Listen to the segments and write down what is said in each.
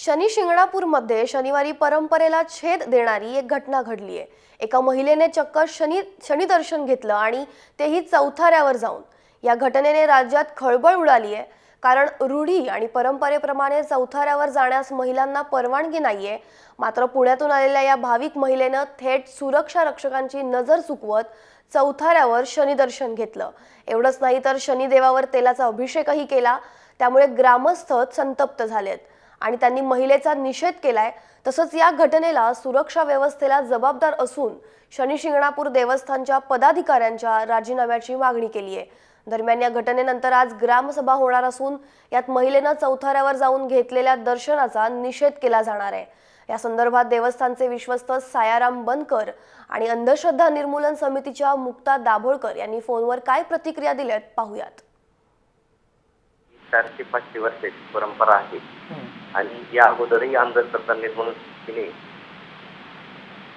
शनी शिंगणापूरमध्ये शनिवारी परंपरेला छेद देणारी एक घटना घडली आहे। एका महिलेने चक्क शनी दर्शन घेतलं आणि तेही चौथऱ्यावर जाऊन। या घटनेने राज्यात खळबळ उडाली आहे, कारण रूढी आणि परंपरेप्रमाणे चौथऱ्यावर जाण्यास महिलांना परवानगी नाहीये। मात्र पुण्यातून आलेल्या या भाविक महिलेनं थेट सुरक्षा रक्षकांची नजर चुकवत चौथऱ्यावर शनी दर्शन घेतलं। एवढंच नाही तर शनिदेवावर तेलाचा अभिषेकही केला। त्यामुळे ग्रामस्थ संतप्त झालेत आणि त्यांनी महिलेचा निषेध केलाय। तसंच या घटनेला सुरक्षा व्यवस्थेला जबाबदार असून शनी शिंगणापूर देवस्थानच्या पदाधिकाऱ्यांच्या राजीनाम्याची मागणी केली आहे। दरम्यान या घटनेनंतर आज ग्रामसभा होणार असून यात महिलेनं चौथऱ्यावर जाऊन घेतलेल्या दर्शनाचा निषेध केला जाणार आहे। या संदर्भात देवस्थानचे विश्वस्त सायाराम बनकर आणि अंधश्रद्धा निर्मूलन समितीच्या मुक्ता दाभोळकर यांनी फोनवर काय प्रतिक्रिया दिल्यात पाहूयात। 4 ते 5 वर्षाची परंपरा आहे आणि या अगोदरही अंधश्रद्धा निर्मूलन समितीने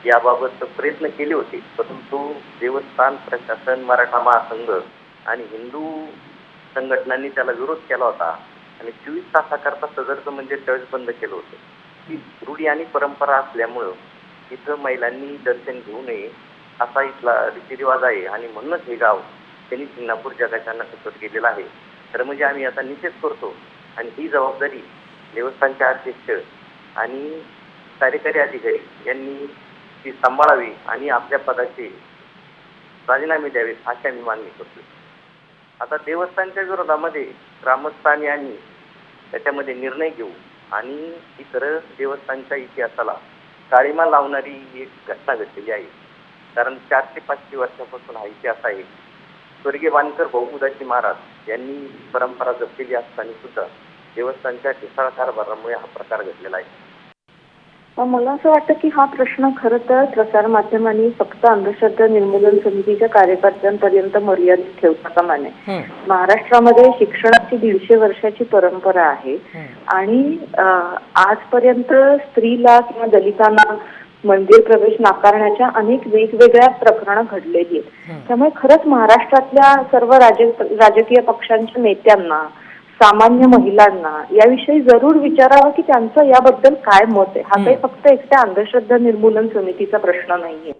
याबाबत प्रयत्न केले होते, परंतु देवस्थान प्रशासन, मराठा महासंघ आणि हिंदू संघटनांनी त्याला विरोध केला होता आणि 24 तासाकरता सदरचं म्हणजे त्यावेळेस बंद केलं होतं। ही रूढी आणि परंपरा असल्यामुळं इथं महिलांनी दर्शन घेऊ नये असा इथला रीतिरिवाज आहे आणि म्हणूनच हे गाव शनी शिंगणापूर जगाच्या नकाशावर गेलेलं आहे। तर म्हणजे आम्ही याचा निषेध करतो आणि ही जबाबदारी देवस्थानचे अध्यक्ष आणि कार्यकारी अधिकारी यांनी ती सांभाळावी आणि आपल्या पदाचे राजीनामे द्यावेत अशी आम्ही मागणी करतो। आता देवस्थानच्या विरोधामध्ये ग्रामस्थांनी आणि त्याच्यामध्ये निर्णय घेऊ आणि इतर देवस्थानच्या इतिहासाला काळीमा लावणारी एक घटना घडलेली आहे। कारण 4 ते 5 वर्षापासून हा इतिहास आहे। स्वर्गीय वानकर बहुमुदाची महाराज यांनी परंपरा जपलेली असताना सुद्धा देवस्थानच्या ढिसाळ कारभारामुळे हा प्रकार घडलेला आहे। मला असं वाटतं की हा प्रश्न खरं तर प्रसार माध्यमांनी फक्त अंधश्रद्धा निर्मूलन समितीच्या कार्यकर्त्यांपर्यंत मर्यादित ठेवता कामा नये। महाराष्ट्रामध्ये शिक्षणाची 150 वर्षाची परंपरा आहे आणि आजपर्यंत स्त्रीला किंवा दलितांना मंदिर प्रवेश नाकारण्याच्या अनेक वेगवेगळ्या प्रकरणं घडलेली आहेत। त्यामुळे खरंच महाराष्ट्रातल्या सर्व राजकीय पक्षांच्या नेत्यांना, सामान्य महिलांना याविषयी जरूर विचारावं की त्यांचं याबद्दल काय मत आहे। हा काही फक्त एकट्या अंधश्रद्धा निर्मूलन समितीचा प्रश्न नाहीये।